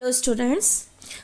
Hello students,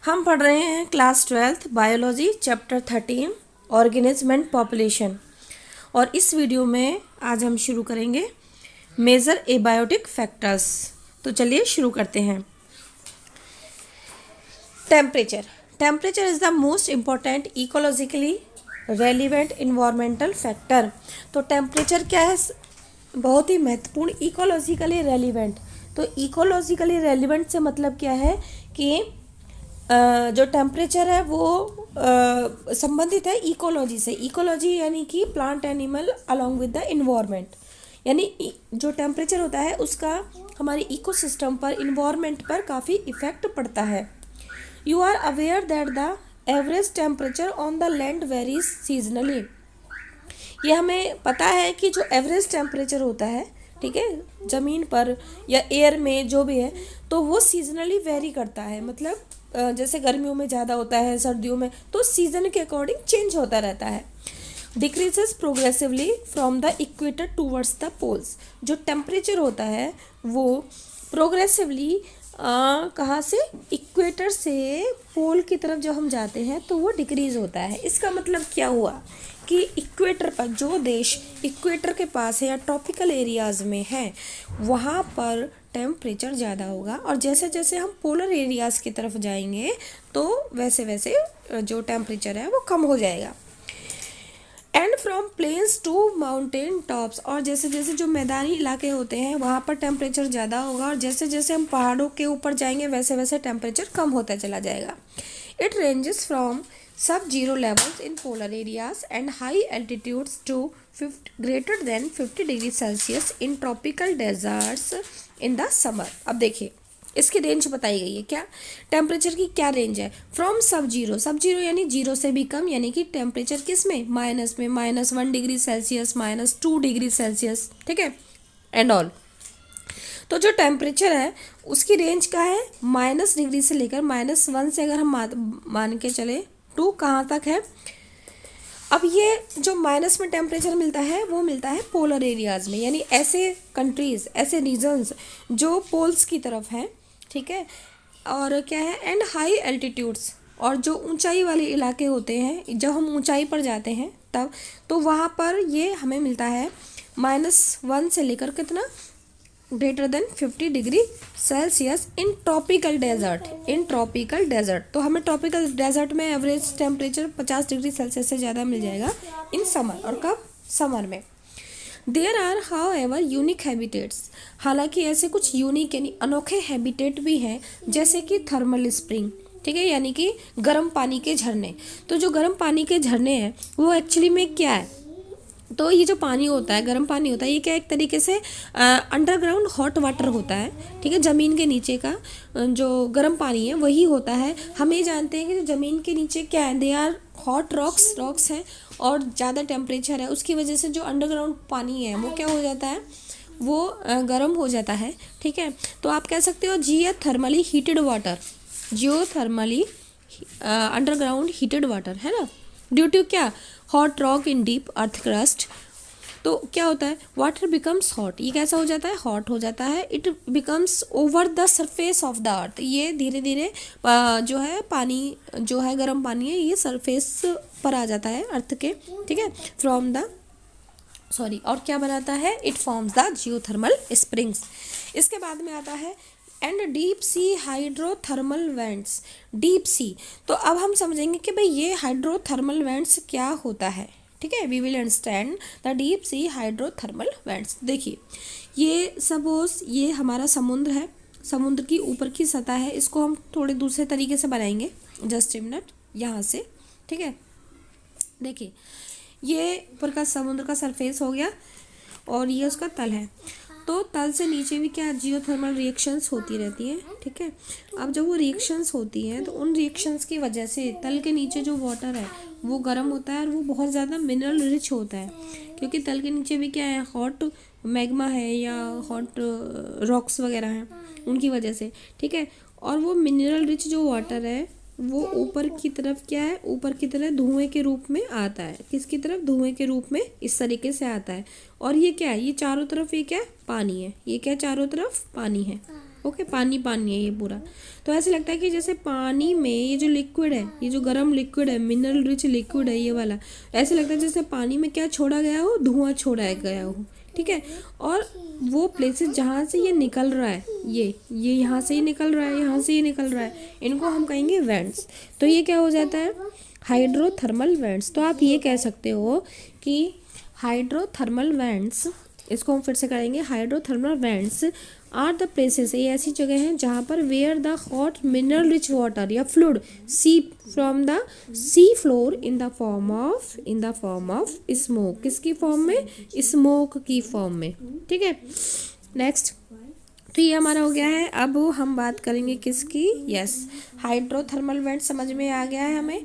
हम पढ़ रहे हैं class 12th biology chapter 13 organism and population. और इस वीडियो में आज हम शुरू करेंगे मेजर एबायोटिक फैक्टर्स। तो चलिए शुरू करते हैं। Temperature is the most important ecologically relevant environmental factor. तो टेम्परेचर क्या है? बहुत ही महत्वपूर्ण इकोलॉजिकली रेलिवेंट। तो इकोलॉजिकली रेलिवेंट से मतलब क्या है कि जो टेम्परेचर है वो संबंधित है इकोलॉजी से। इकोलॉजी यानी कि plant animal along with the environment, यानी जो टेम्परेचर होता है उसका हमारे इकोसिस्टम पर, इन्वायरमेंट पर काफ़ी इफेक्ट पड़ता है। You are aware that the average temperature on the land varies seasonally. ये हमें पता है कि जो एवरेज टेम्परेचर होता है, ठीक है, ज़मीन पर या एयर में जो भी है, तो वो सीजनली वेरी करता है। मतलब जैसे गर्मियों में ज़्यादा होता है, सर्दियों में, तो सीज़न के अकॉर्डिंग चेंज होता रहता है। Decreases progressively from the equator towards the poles. जो टेम्परेचर होता है वो प्रोग्रेसिवली कहाँ से, इक्वेटर से पोल की तरफ जब हम जाते हैं तो वो डिक्रीज होता है। इसका मतलब क्या हुआ कि इक्वेटर पर, जो देश इक्वेटर के पास है या ट्रॉपिकल एरियाज़ में है, वहाँ पर टेम्परेचर ज़्यादा होगा। और जैसे जैसे हम पोलर एरियाज़ की तरफ जाएंगे तो वैसे वैसे जो टेम्परेचर है वो कम हो जाएगा। And from plains to mountain tops. और जैसे जैसे जो मैदानी इलाके होते हैं वहाँ पर टेम्परेचर ज़्यादा होगा, और जैसे जैसे हम पहाड़ों के ऊपर जाएंगे वैसे वैसे टेम्परेचर कम होता चला जाएगा। It ranges from sub-zero levels in polar areas and high altitudes to greater than 50 degree Celsius in tropical deserts in the summer। अब देखिए इसकी रेंज बताई गई है। क्या टेम्परेचर की क्या रेंज है? फ्रॉम सब जीरो यानी जीरो से भी कम, यानी कि टेम्परेचर किस में, माइनस में, -1 डिग्री सेल्सियस, -2 डिग्री सेल्सियस, ठीक है, एंड ऑल। तो जो टेम्परेचर है उसकी रेंज क्या है? -, डिग्री से लेकर -1 से अगर हम मान के चले 2 कहाँ तक है। अब ये जो माइनस में टेम्परेचर मिलता है वो मिलता है पोलर एरियाज़ में, यानी ऐसे कंट्रीज़, ऐसे रीजन्स जो पोल्स की तरफ हैं, ठीक है। और क्या है? And high altitudes. और जो ऊंचाई वाले इलाके होते हैं, जब हम ऊंचाई पर जाते हैं तब, तो वहाँ पर ये हमें मिलता है -1 से लेकर कितना, greater than 50 degree Celsius in tropical desert. तो हमें ट्रॉपिकल डेजर्ट में एवरेज टेम्परेचर 50 डिग्री सेल्सियस से ज़्यादा मिल जाएगा इन समर। और कब? समर में। There are however unique habitats. हालांकि ऐसे कुछ यूनिक यानी अनोखे हैबिटेट भी हैं, जैसे कि थर्मल स्प्रिंग, ठीक है, यानी कि गर्म पानी के झरने। तो जो गर्म पानी के झरने हैं वो एक्चुअली में क्या है? तो ये जो पानी होता है, गर्म पानी होता है, ये क्या एक तरीके से अंडरग्राउंड हॉट वाटर होता है, ठीक है। ज़मीन के नीचे का जो गर्म पानी है वही होता है। हम ये जानते हैं कि जो ज़मीन के नीचे क्या है, दे आर हॉट रॉक्स हैं, और ज़्यादा टेम्परेचर है, उसकी वजह से जो अंडरग्राउंड पानी है वो क्या हो जाता है, वो गर्म हो जाता है, ठीक है। तो आप कह सकते हो geothermally heated water, geothermally underground heated water, है ना, ड्यू टू क्या, hot rock in deep earth crust. तो क्या होता है, वाटर बिकम्स हॉट। ये कैसा हो जाता है? हॉट हो जाता है। It becomes over the surface of the earth. ये धीरे धीरे जो है पानी, जो है गर्म पानी है, ये सरफेस पर आ जाता है अर्थ के, ठीक है, फ्रॉम द और क्या बनाता है? It forms the geothermal springs. इसके बाद में आता है and deep sea hydrothermal vents. Deep sea, तो अब हम समझेंगे कि भाई ये हाइड्रोथर्मल वेंट्स क्या होता है, ठीक है। We will understand the deep sea hydrothermal vents. देखिए ये सपोज ये हमारा समुद्र है, समुद्र की ऊपर की सतह है, इसको हम थोड़े दूसरे तरीके से बनाएंगे। जस्ट ए मिनट, यहाँ से, ठीक है। देखिए ये ऊपर का समुद्र का सरफेस हो गया, और ये उसका तल है। तो तल से नीचे भी क्या, जियोथर्मल रिएक्शंस होती रहती हैं, ठीक है। अब जब वो रिएक्शंस होती हैं तो उन रिएक्शंस की वजह से तल के नीचे जो वाटर है वो गर्म होता है, और वो बहुत ज़्यादा मिनरल रिच होता है, क्योंकि तल के नीचे भी क्या है, हॉट मैग्मा है या हॉट रॉक्स वगैरह हैं, उनकी वजह से, ठीक है। और वो मिनरल रिच जो वाटर है वो ऊपर की तरफ क्या है, ऊपर की तरफ धुएं के रूप में आता है। किसकी तरफ? धुएं के रूप में इस तरीके से आता है। और ये क्या है, ये चारों तरफ ये क्या है, पानी है। ये क्या, चारों तरफ पानी है, ओके, पानी पानी है ये पूरा। तो ऐसे लगता है कि जैसे पानी में ये जो लिक्विड है, ये जो गर्म लिक्विड है, मिनरल रिच लिक्विड है ये वाला, ऐसे लगता है जैसे पानी में क्या छोड़ा गया हो, धुआं छोड़ा गया हो, ठीक है। और वो प्लेसेस जहाँ से ये निकल रहा है, ये यहाँ से ही निकल रहा है, यहाँ से ही निकल रहा है, इनको हम कहेंगे वेंट्स। तो ये क्या हो जाता है, हाइड्रोथर्मल वेंट्स। तो आप ये कह सकते हो कि हाइड्रोथर्मल वेंट्स, इसको हम फिर से करेंगे, hydrothermal vents are the places, ये ऐसी जगह हैं जहाँ पर where the hot mineral rich water या fluid seep from the sea floor in the form of smoke. किसकी फॉर्म में, स्मोक की फॉर्म में, ठीक है। नेक्स्ट, तो ये हमारा हो गया है। अब हम बात करेंगे किसकी, यस, हाइड्रोथर्मल वेंट समझ में आ गया है हमें।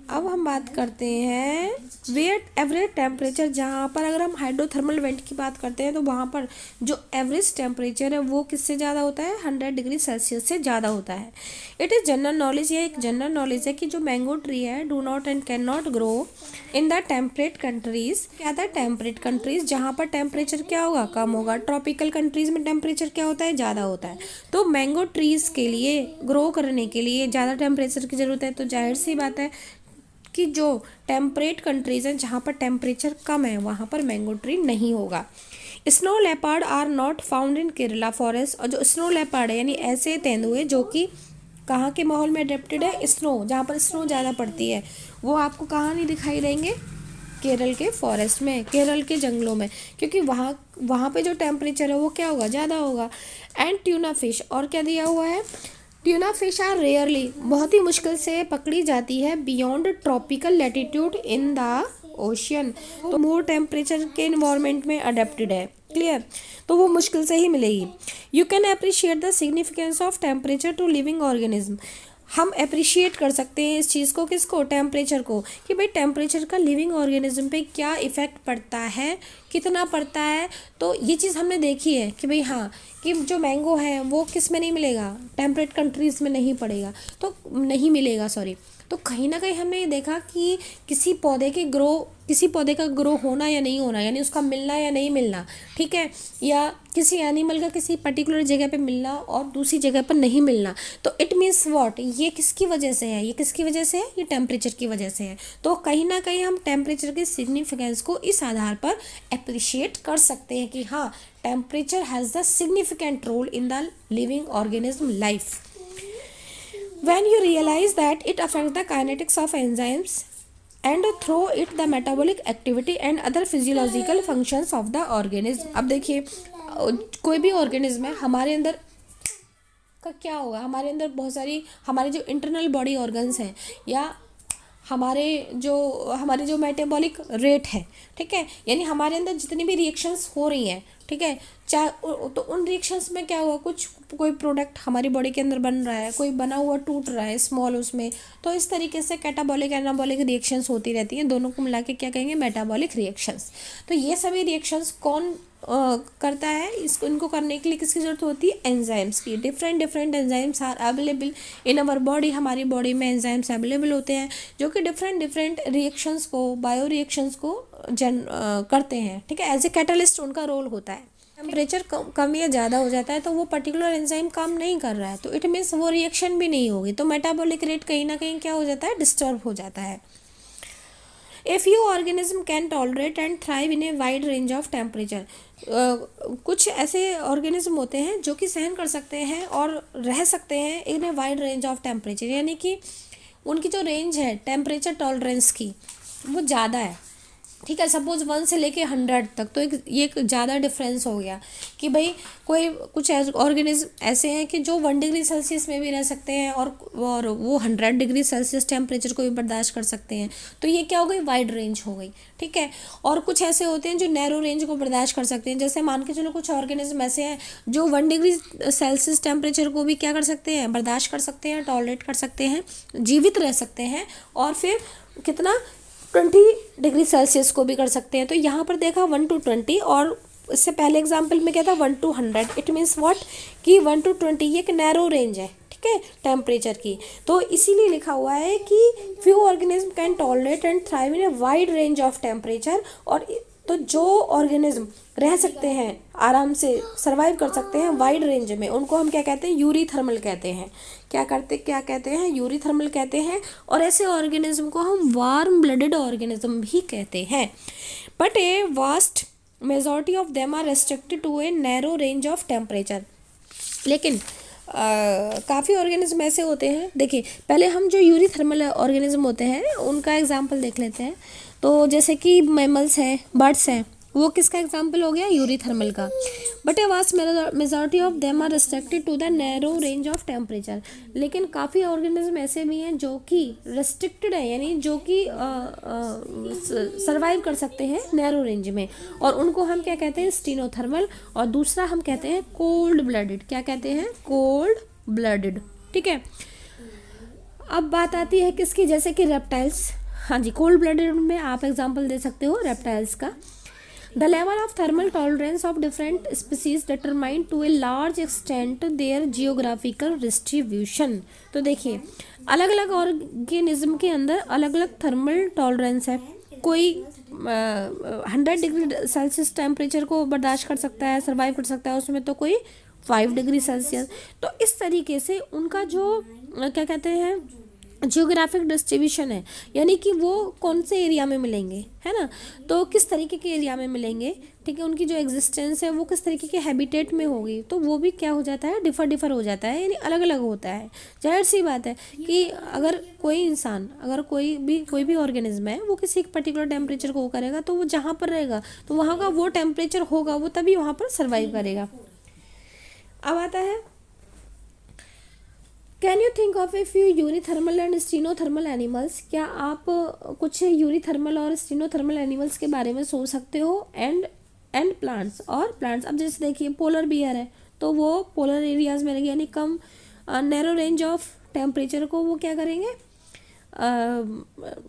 अब हम बात करते हैं वेयर एवरेज टेम्परेचर, जहाँ पर अगर हम हाइड्रोथर्मल वेंट की बात करते हैं तो वहाँ पर जो एवरेज टेम्परेचर है वो किससे ज़्यादा होता है, 100 डिग्री सेल्सियस से ज़्यादा होता है। इट इज़ जनरल नॉलेज, ये एक जनरल नॉलेज है कि जो मैंगो ट्री है do not and can not grow in the temperate countries. क्या था, टेम्परेट कंट्रीज, जहाँ पर टेम्परेचर क्या होगा, कम होगा। ट्रॉपिकल कंट्रीज में टेम्परेचर क्या होता है, ज़्यादा होता है। तो मैंगो ट्रीज़ के लिए ग्रो करने के लिए ज़्यादा टेम्परेचर की ज़रूरत है। तो जाहिर सी बात है कि जो टेम्परेट कंट्रीज़ हैं जहाँ पर टेम्परेचर कम है वहाँ पर मैंगो ट्री नहीं होगा। Snow leopard are not found in Kerala forest, और जो स्नो लेपर्ड है यानी ऐसे तेंदुए जो कि कहाँ के माहौल में अडेप्टेड है, स्नो, जहाँ पर स्नो ज़्यादा पड़ती है, वो आपको कहाँ नहीं दिखाई देंगे, केरल के फॉरेस्ट में, केरल के जंगलों में, क्योंकि वहाँ पे जो टेम्परेचर है वो क्या होगा, ज़्यादा होगा। एंड ट्यूना फिश, और क्या दिया हुआ है, ट्यूना फिश आर रेयरली, बहुत ही मुश्किल से पकड़ी जाती है, beyond tropical latitude in the ocean. तो मोर टेम्परेचर के इन्वायरमेंट में अडेप्टेड है, क्लियर, तो वो मुश्किल से ही मिलेगी। You can appreciate the significance of temperature to living organism, हम अप्रिशिएट कर सकते हैं इस चीज़ को, किसको, टेम्परेचर को, कि भाई टेम्परेचर का लिविंग ऑर्गेनिज्म पे क्या इफ़ेक्ट पड़ता है, कितना पड़ता है। तो ये चीज़ हमने देखी है कि भाई हाँ, कि जो मैंगो है वो किस में नहीं मिलेगा, टेम्परेट कंट्रीज़ में नहीं पड़ेगा, तो नहीं मिलेगा, सॉरी। तो कहीं ना कहीं हमने ये देखा कि किसी पौधे का ग्रो होना या नहीं होना, यानी उसका मिलना या नहीं मिलना, ठीक है, या किसी एनिमल का किसी पर्टिकुलर जगह पे मिलना और दूसरी जगह पर नहीं मिलना, तो इट मीन्स व्हाट, ये किसकी वजह से है, ये किसकी वजह से है, ये टेम्परेचर की वजह से है। तो कहीं ना कहीं हम टेम्परेचर के सिग्निफिकेंस को इस आधार पर अप्रिशिएट कर सकते हैं कि हाँ, temperature has the significant role in the living organism life. When you realize that it affects the kinetics of enzymes and through it the metabolic activity and other physiological functions of the organism। अब देखिए, कोई भी organism है, हमारे अंदर का क्या होगा, हमारे अंदर बहुत सारी हमारे जो इंटरनल बॉडी ऑर्गन्स हैं या हमारे जो मेटाबॉलिक रेट है, ठीक है, यानी हमारे अंदर जितनी भी रिएक्शंस हो रही हैं, ठीक है, चाहे तो उन रिएक्शंस में क्या हुआ, कोई प्रोडक्ट हमारी बॉडी के अंदर बन रहा है, कोई बना हुआ टूट रहा है स्मॉल उसमें, तो इस तरीके से कैटाबॉलिक एनाबॉलिक रिएक्शंस होती रहती हैं, दोनों को मिला के क्या कहेंगे, मेटाबॉलिक रिएक्शंस। तो ये सभी रिएक्शंस कौन करता है, इनको करने के लिए किसकी ज़रूरत होती है, एंजाइम्स की। Different enzymes are available in our body, हमारी बॉडी में एंजाइम्स अवेलेबल होते हैं जो कि डिफरेंट रिएक्शंस को, बायो रिएक्शंस को करते हैं, ठीक है, एज ए कैटलिस्ट उनका रोल होता है। टेम्परेचर कम या ज़्यादा हो जाता है तो वो पर्टिकुलर एंजाइम काम नहीं कर रहा है, तो इट मीन्स वो रिएक्शन भी नहीं होगी, तो मेटाबॉलिक रेट कहीं ना कहीं क्या हो जाता है, डिस्टर्ब हो जाता है। A few organism can tolerate and thrive in a wide range of temperature, कुछ ऐसे ऑर्गेनिज्म होते हैं जो कि सहन कर सकते हैं और रह सकते हैं in a wide range of temperature, यानी कि उनकी जो रेंज है टेम्परेचर टॉलरेंस की वो ज़्यादा है, ठीक है, सपोज 1 से लेके 100 तक, तो एक ज़्यादा डिफरेंस हो गया कि भाई कुछ ऑर्गेनिज्म ऐसे हैं कि जो 1 डिग्री सेल्सियस में भी रह सकते हैं और वो 100 डिग्री सेल्सियस टेम्परेचर को भी बर्दाश्त कर सकते हैं, तो ये क्या हो गई, वाइड रेंज हो गई, ठीक है। और कुछ ऐसे होते हैं जो नैरो रेंज को बर्दाश्त कर सकते हैं, जैसे मान के चलो कुछ ऑर्गेनिज्म ऐसे हैं जो 1 डिग्री सेल्सियस टेम्परेचर को भी क्या कर सकते हैं, बर्दाश्त कर सकते हैं, टॉलरेट कर सकते हैं, जीवित रह सकते हैं, और फिर कितना 20 डिग्री सेल्सियस को भी कर सकते हैं। तो यहाँ पर देखा 1 to 20, और इससे पहले एग्जाम्पल में क्या था 1 to 100, इट मीन्स व्हाट कि 1 to 20 ये एक नैरो रेंज है, ठीक है, टेम्परेचर की। तो इसीलिए लिखा हुआ है कि few organism can tolerate and thrive in a wide range of temperature, और तो जो ऑर्गेनिज्म रह सकते हैं, आराम से सर्वाइव कर सकते हैं वाइड रेंज में, उनको हम क्या कहते हैं, यूरीथर्मल कहते हैं। क्या कहते हैं, यूरीथर्मल कहते हैं। और ऐसे ऑर्गेनिज्म को हम वार्म ब्लडेड ऑर्गेनिज्म भी कहते हैं। But a vast majority of them are restricted to a narrow range of temperature. लेकिन काफ़ी ऑर्गेनिज्म ऐसे होते हैं, देखिए पहले हम जो यूरीथर्मल ऑर्गेनिज्म होते हैं उनका एग्जांपल देख लेते हैं। तो जैसे कि मैमल्स हैं, बर्ड्स हैं, वो किसका एग्जांपल हो गया, यूरीथर्मल का। But a vast majority of them are restricted to the narrow range of temperature. लेकिन काफ़ी ऑर्गेनिज्म ऐसे भी हैं जो कि रेस्ट्रिक्टेड है, यानी जो कि सर्वाइव कर सकते हैं नैरो रेंज में, और उनको हम क्या कहते हैं, स्टीनोथर्मल। और दूसरा हम कहते हैं कोल्ड ब्लडेड। क्या कहते हैं, कोल्ड ब्लडेड। ठीक है, अब बात आती है किसकी, जैसे कि रेप्टाइल्स। हाँ जी, कोल्ड ब्लडेड में आप एग्जांपल दे सकते हो रेप्टाइल्स का। The level of thermal tolerance of different species determine to a large extent their geographical distribution. तो देखिए अलग अलग ऑर्गेनिज्म के अंदर अलग अलग थर्मल टॉलरेंस है। कोई 100 डिग्री सेल्सियस टेम्परेचर को बर्दाश्त कर सकता है, सर्वाइव कर सकता है, उसमें तो कोई 5 डिग्री सेल्सियस। तो इस तरीके से उनका जो क्या कहते हैं, जियोग्राफिक डिस्ट्रीब्यूशन है, यानी कि वो कौन से एरिया में मिलेंगे, है ना, तो किस तरीके के एरिया में मिलेंगे। ठीक है, उनकी जो एग्जिस्टेंस है वो किस तरीके के हैबिटेट में होगी, तो वो भी क्या हो जाता है, डिफर हो जाता है, यानी अलग अलग होता है। जाहिर सी बात है कि अगर कोई इंसान, अगर कोई भी ऑर्गेनिज्म है, वो किसी एक पर्टिकुलर टेम्परेचर को करेगा, तो वो जहाँ पर रहेगा तो वहाँ का वो टेम्परेचर होगा, वो तभी वहाँ पर सर्वाइव करेगा। अब आता है, can you think of a few eurythermal and stenothermal animals. क्या आप कुछ यूरीथर्मल और स्टीनोथर्मल एनिमल्स के बारे में सोच सकते हो। एंड प्लांट्स, और प्लांट्स। अब जैसे देखिए पोलर बियर है, तो वो पोलर एरियाज में रहेगी, यानी कम नैरो रेंज ऑफ टेम्परेचर को वो क्या करेंगे,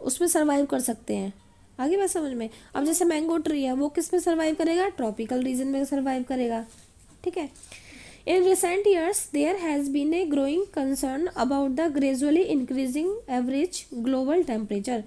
उसमें सर्वाइव कर सकते हैं। आगे बात समझ में। अब जैसे मैंगो ट्री है, वो किस में सर्वाइव करेगा, ट्रॉपिकल रीजन में सर्वाइव करेगा। ठीक है, in recent years there has been a growing concern about the gradually increasing average global temperature।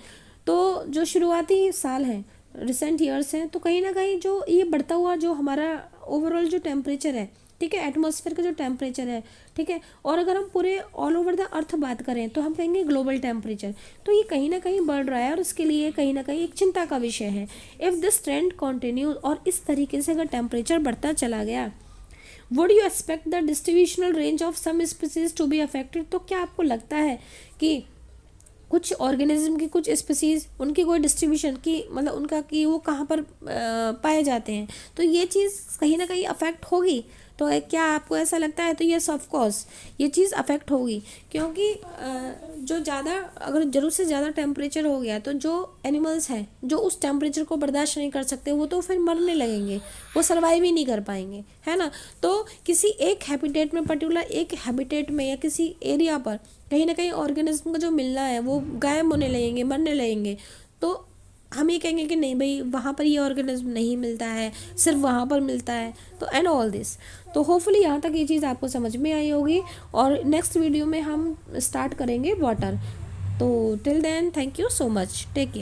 तो जो शुरुआती साल हैं, रिसेंट ईयर्स हैं, तो कहीं ना कहीं जो ये बढ़ता हुआ जो हमारा ओवरऑल जो टेम्परेचर है, ठीक है, एटमॉस्फेयर का जो टेम्परेचर है, ठीक है, और अगर हम पूरे ऑल ओवर द अर्थ बात करें तो हम कहेंगे ग्लोबल टेम्परेचर, तो ये कहीं ना कहीं बढ़ रहा है, और उसके लिए कहीं ना कहीं एक चिंता का विषय है। इफ़ दिस ट्रेंड कंटिन्यूज, और इस तरीके से अगर टेम्परेचर बढ़ता चला गया, would you expect the distributional range of some species to be affected. तो क्या आपको लगता है कि कुछ ऑर्गेनिज्म की, कुछ स्पीसीज, उनकी कोई डिस्ट्रीब्यूशन की, मतलब उनका कि वो कहाँ पर पाए जाते हैं, तो ये चीज़ कहीं ना कहीं अफेक्ट होगी। तो क्या आपको ऐसा लगता है, तो यस ऑफ कोर्स ये चीज़ अफेक्ट होगी, क्योंकि जो ज़्यादा, अगर ज़रूरत से ज़्यादा टेम्परेचर हो गया, तो जो एनिमल्स हैं जो उस टेम्परेचर को बर्दाश्त नहीं कर सकते, वो तो फिर मरने लगेंगे, वो सर्वाइव ही नहीं कर पाएंगे, है ना। तो किसी एक हैबिटेट में, पर्टिकुलर एक हैबिटेट में या किसी एरिया पर कहीं ना कहीं ऑर्गेनिज्म का जो मिलना है वो गायब होने लगेंगे, मरने लगेंगे। तो हम ये कहेंगे कि नहीं भाई, वहाँ पर ये ऑर्गेनिज्म नहीं मिलता है, सिर्फ वहाँ पर मिलता है, तो एंड ऑल दिस। तो होपफुली यहाँ तक ये चीज़ आपको समझ में आई होगी, और नेक्स्ट वीडियो में हम स्टार्ट करेंगे वाटर। तो till then, thank you so much, take care.